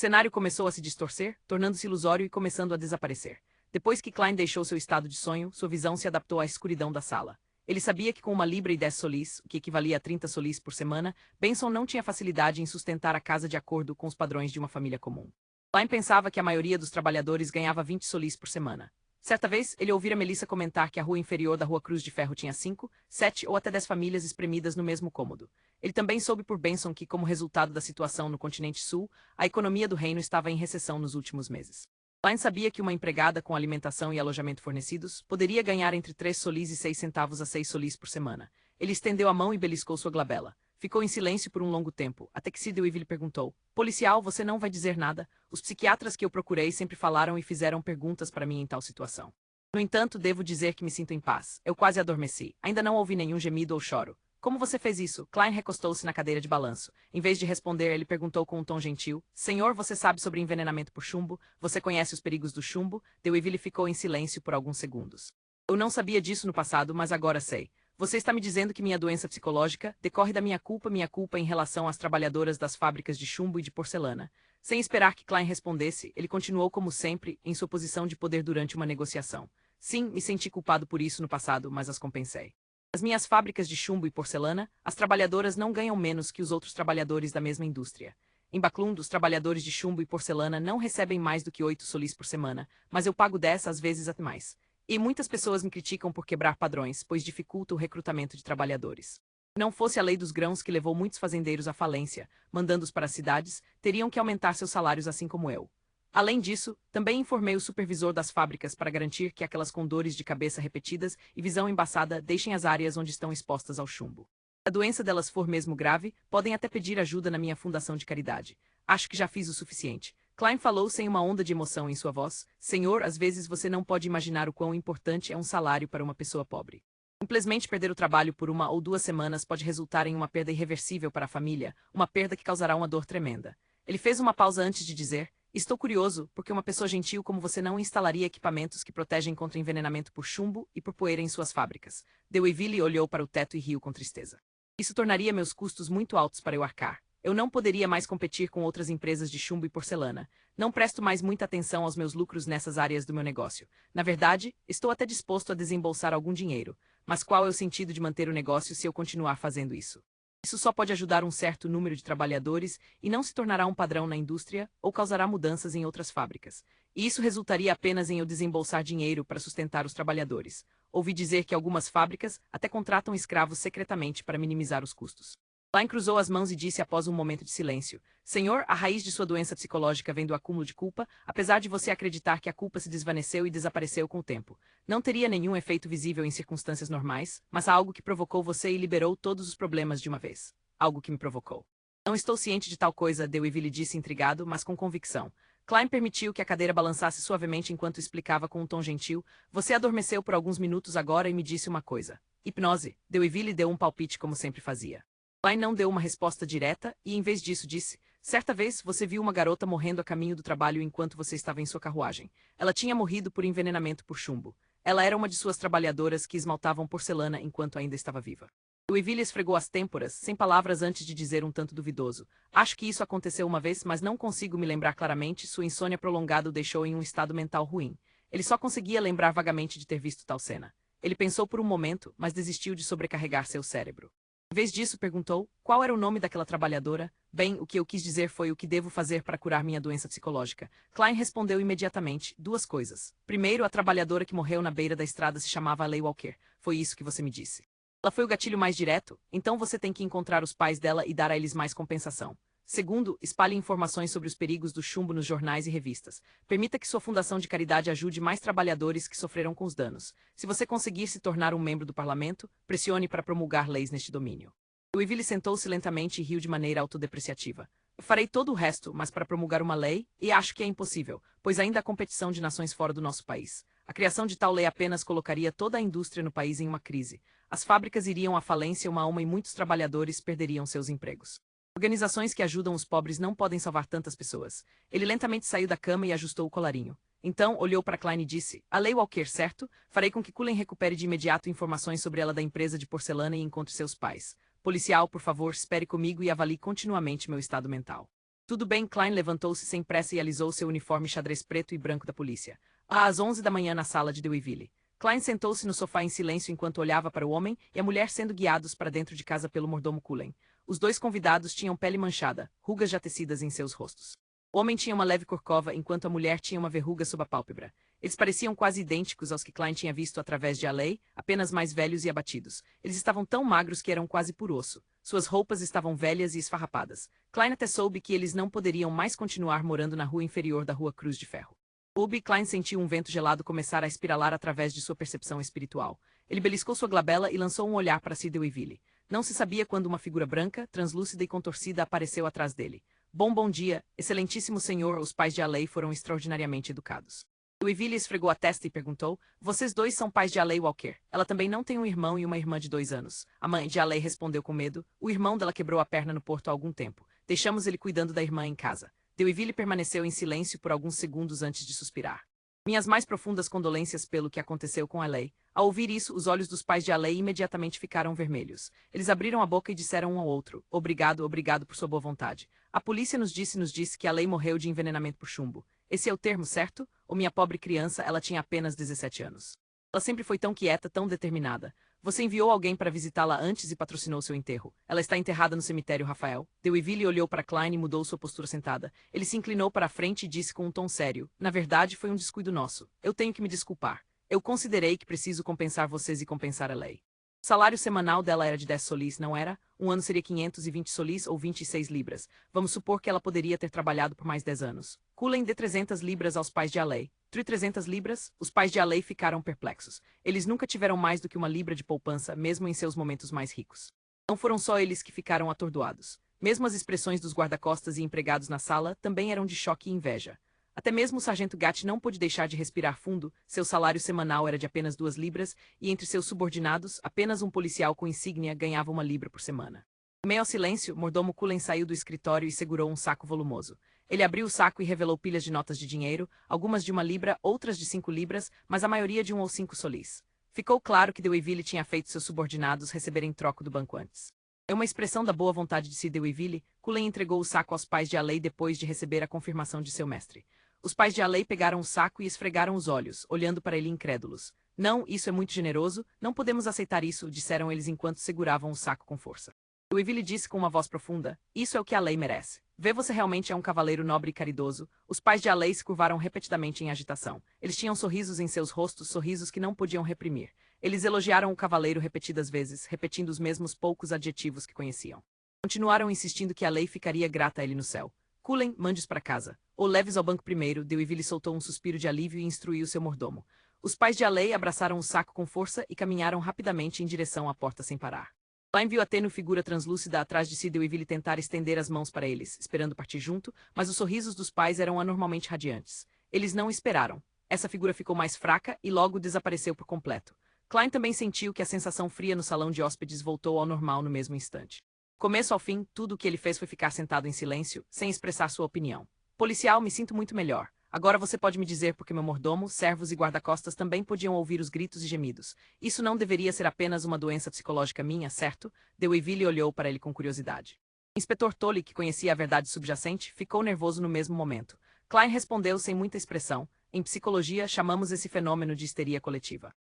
cenário começou a se distorcer, tornando-se ilusório e começando a desaparecer. Depois que Klein deixou seu estado de sonho, sua visão se adaptou à escuridão da sala. Ele sabia que com 1 libra e 10 solis, o que equivalia a 30 solis por semana, Benson não tinha facilidade em sustentar a casa de acordo com os padrões de uma família comum. Klein pensava que a maioria dos trabalhadores ganhava 20 solis por semana. Certa vez, ele ouvira Melissa comentar que a rua inferior da Rua Cruz de Ferro tinha 5, 7 ou até 10 famílias espremidas no mesmo cômodo. Ele também soube por Benson que, como resultado da situação no continente sul, a economia do reino estava em recessão nos últimos meses. Klein sabia que uma empregada com alimentação e alojamento fornecidos poderia ganhar entre 3 solis e 6 centavos a 6 solis por semana. Ele estendeu a mão e beliscou sua glabela. Ficou em silêncio por um longo tempo, até que Sidney lhe perguntou: "Policial, você não vai dizer nada? Os psiquiatras que eu procurei sempre falaram e fizeram perguntas para mim em tal situação. No entanto, devo dizer que me sinto em paz. Eu quase adormeci. Ainda não ouvi nenhum gemido ou choro." "Como você fez isso?" Klein recostou-se na cadeira de balanço. Em vez de responder, ele perguntou com um tom gentil: "Senhor, você sabe sobre envenenamento por chumbo? Você conhece os perigos do chumbo?" Deweyville ficou em silêncio por alguns segundos. "Eu não sabia disso no passado, mas agora sei. Você está me dizendo que minha doença psicológica decorre da minha culpa em relação às trabalhadoras das fábricas de chumbo e de porcelana." Sem esperar que Klein respondesse, ele continuou como sempre, em sua posição de poder durante uma negociação. "Sim, me senti culpado por isso no passado, mas as compensei. Nas minhas fábricas de chumbo e porcelana, as trabalhadoras não ganham menos que os outros trabalhadores da mesma indústria. Em Baclund, os trabalhadores de chumbo e porcelana não recebem mais do que 8 solis por semana, mas eu pago 10 às vezes até mais. E muitas pessoas me criticam por quebrar padrões, pois dificulta o recrutamento de trabalhadores. Se não fosse a lei dos grãos que levou muitos fazendeiros à falência, mandando-os para as cidades, teriam que aumentar seus salários assim como eu. Além disso, também informei o supervisor das fábricas para garantir que aquelas com dores de cabeça repetidas e visão embaçada deixem as áreas onde estão expostas ao chumbo. Se a doença delas for mesmo grave, podem até pedir ajuda na minha fundação de caridade. Acho que já fiz o suficiente." Klein falou sem uma onda de emoção em sua voz: "Senhor, às vezes você não pode imaginar o quão importante é um salário para uma pessoa pobre. Simplesmente perder o trabalho por 1 ou 2 semanas pode resultar em uma perda irreversível para a família, uma perda que causará uma dor tremenda." Ele fez uma pausa antes de dizer: "Estou curioso, porque uma pessoa gentil como você não instalaria equipamentos que protegem contra envenenamento por chumbo e por poeira em suas fábricas." Deweyville olhou para o teto e riu com tristeza. "Isso tornaria meus custos muito altos para eu arcar. Eu não poderia mais competir com outras empresas de chumbo e porcelana. Não presto mais muita atenção aos meus lucros nessas áreas do meu negócio. Na verdade, estou até disposto a desembolsar algum dinheiro. Mas qual é o sentido de manter o negócio se eu continuar fazendo isso? Isso só pode ajudar um certo número de trabalhadores e não se tornará um padrão na indústria ou causará mudanças em outras fábricas. E isso resultaria apenas em eu desembolsar dinheiro para sustentar os trabalhadores. Ouvi dizer que algumas fábricas até contratam escravos secretamente para minimizar os custos." Klein cruzou as mãos e disse após um momento de silêncio: "Senhor, a raiz de sua doença psicológica vem do acúmulo de culpa, apesar de você acreditar que a culpa se desvaneceu e desapareceu com o tempo. Não teria nenhum efeito visível em circunstâncias normais, mas há algo que provocou você e liberou todos os problemas de uma vez. Algo que me provocou." "Não estou ciente de tal coisa", Deweyville disse intrigado, mas com convicção. Klein permitiu que a cadeira balançasse suavemente enquanto explicava com um tom gentil: "Você adormeceu por alguns minutos agora e me disse uma coisa. Hipnose." Deweyville deu um palpite como sempre fazia. Klein não deu uma resposta direta e, em vez disso, disse: "Certa vez, você viu uma garota morrendo a caminho do trabalho enquanto você estava em sua carruagem. Ela tinha morrido por envenenamento por chumbo. Ela era uma de suas trabalhadoras que esmaltavam porcelana enquanto ainda estava viva." Deweyville esfregou as têmporas, sem palavras antes de dizer um tanto duvidoso: "Acho que isso aconteceu uma vez, mas não consigo me lembrar claramente." Sua insônia prolongada o deixou em um estado mental ruim. Ele só conseguia lembrar vagamente de ter visto tal cena. Ele pensou por um momento, mas desistiu de sobrecarregar seu cérebro. Em vez disso, perguntou: "Qual era o nome daquela trabalhadora?" "Bem, o que eu quis dizer foi o que devo fazer para curar minha doença psicológica." Klein respondeu imediatamente: "2 coisas. Primeiro, a trabalhadora que morreu na beira da estrada se chamava Leigh Walker. Foi isso que você me disse. Ela foi o gatilho mais direto, então você tem que encontrar os pais dela e dar a eles mais compensação. Segundo, espalhe informações sobre os perigos do chumbo nos jornais e revistas. Permita que sua fundação de caridade ajude mais trabalhadores que sofreram com os danos. Se você conseguir se tornar um membro do parlamento, pressione para promulgar leis neste domínio." Deweyville sentou-se lentamente e riu de maneira autodepreciativa. "Eu farei todo o resto, mas para promulgar uma lei, e acho que é impossível, pois ainda há competição de nações fora do nosso país. A criação de tal lei apenas colocaria toda a indústria no país em uma crise. As fábricas iriam à falência uma a uma e muitos trabalhadores perderiam seus empregos. Organizações que ajudam os pobres não podem salvar tantas pessoas." Ele lentamente saiu da cama e ajustou o colarinho. Então, olhou para Klein e disse: "A Leigh Walker, certo? Farei com que Cullen recupere de imediato informações sobre ela da empresa de porcelana e encontre seus pais. Policial, por favor, espere comigo e avalie continuamente meu estado mental." Tudo bem, Klein levantou-se sem pressa e alisou seu uniforme xadrez preto e branco da polícia. Às 11 da manhã na sala de Deweyville. Klein sentou-se no sofá em silêncio enquanto olhava para o homem e a mulher sendo guiados para dentro de casa pelo mordomo Cullen. Os dois convidados tinham pele manchada, rugas já tecidas em seus rostos. O homem tinha uma leve corcova enquanto a mulher tinha uma verruga sob a pálpebra. Eles pareciam quase idênticos aos que Klein tinha visto através de Alley, apenas mais velhos e abatidos. Eles estavam tão magros que eram quase por osso. Suas roupas estavam velhas e esfarrapadas. Klein até soube que eles não poderiam mais continuar morando na rua inferior da Rua Cruz de Ferro. Klein sentiu um vento gelado começar a espiralar através de sua percepção espiritual. Ele beliscou sua glabela e lançou um olhar para Deweyville. Não se sabia quando uma figura branca, translúcida e contorcida apareceu atrás dele. Bom dia, excelentíssimo senhor, os pais de Alley foram extraordinariamente educados. Deweyville esfregou a testa e perguntou, vocês dois são pais de Alley Walker. Ela também não tem um irmão e uma irmã de 2 anos. A mãe de Alley respondeu com medo, o irmão dela quebrou a perna no porto há algum tempo. Deixamos ele cuidando da irmã em casa. Deweyville permaneceu em silêncio por alguns segundos antes de suspirar. Minhas mais profundas condolências pelo que aconteceu com Alley. Ao ouvir isso, os olhos dos pais de Alley imediatamente ficaram vermelhos. Eles abriram a boca e disseram um ao outro, obrigado por sua boa vontade. A polícia nos disse que Alley morreu de envenenamento por chumbo. Esse é o termo, certo? Ou minha pobre criança, ela tinha apenas 17 anos. Ela sempre foi tão quieta, tão determinada. Você enviou alguém para visitá-la antes e patrocinou seu enterro. Ela está enterrada no cemitério Rafael. Deweyville olhou para Klein e mudou sua postura sentada. Ele se inclinou para a frente e disse com um tom sério, na verdade foi um descuido nosso. Eu tenho que me desculpar. Eu considerei que preciso compensar vocês e compensar a lei. O salário semanal dela era de 10 solis, não era? Um ano seria 520 solis ou 26 libras. Vamos supor que ela poderia ter trabalhado por mais 10 anos. Cullen dê 300 libras aos pais de Alley. 300 libras? Os pais de Alley ficaram perplexos. Eles nunca tiveram mais do que 1 libra de poupança, mesmo em seus momentos mais ricos. Não foram só eles que ficaram atordoados. Mesmo as expressões dos guarda-costas e empregados na sala também eram de choque e inveja. Até mesmo o sargento Gatt não pôde deixar de respirar fundo, seu salário semanal era de apenas 2 libras, e entre seus subordinados, apenas um policial com insígnia ganhava 1 libra por semana. Em meio ao silêncio, mordomo Cullen saiu do escritório e segurou um saco volumoso. Ele abriu o saco e revelou pilhas de notas de dinheiro, algumas de 1 libra, outras de 5 libras, mas a maioria de 1 ou 5 solis. Ficou claro que Deweyville tinha feito seus subordinados receberem troco do banco antes. É uma expressão da boa vontade de Deweyville, Cullen entregou o saco aos pais de Alley depois de receber a confirmação de seu mestre. Os pais de Alley pegaram o saco e esfregaram os olhos, olhando para ele incrédulos. Não, isso é muito generoso, não podemos aceitar isso, disseram eles enquanto seguravam o saco com força. Deweyville disse com uma voz profunda, isso é o que Alley merece. Vê, você realmente é um cavaleiro nobre e caridoso. Os pais de Alley se curvaram repetidamente em agitação. Eles tinham sorrisos em seus rostos, sorrisos que não podiam reprimir. Eles elogiaram o cavaleiro repetidas vezes, repetindo os mesmos poucos adjetivos que conheciam. Continuaram insistindo que Alley ficaria grata a ele no céu. Cullen, mande-os para casa. Ou leve-os ao banco primeiro. Deweyville soltou um suspiro de alívio e instruiu seu mordomo. Os pais de Alley abraçaram o saco com força e caminharam rapidamente em direção à porta sem parar. Klein viu a tênue figura translúcida atrás de Deweyville tentar estender as mãos para eles, esperando partir junto, mas os sorrisos dos pais eram anormalmente radiantes. Eles não esperaram. Essa figura ficou mais fraca e logo desapareceu por completo. Klein também sentiu que a sensação fria no salão de hóspedes voltou ao normal no mesmo instante. Começo ao fim, tudo o que ele fez foi ficar sentado em silêncio, sem expressar sua opinião. Policial, me sinto muito melhor. Agora você pode me dizer por que meu mordomo, servos e guarda-costas também podiam ouvir os gritos e gemidos. Isso não deveria ser apenas uma doença psicológica minha, certo? Deweyville olhou para ele com curiosidade. O inspetor Tolley, que conhecia a verdade subjacente, ficou nervoso no mesmo momento. Klein respondeu sem muita expressão. Em psicologia, chamamos esse fenômeno de histeria coletiva.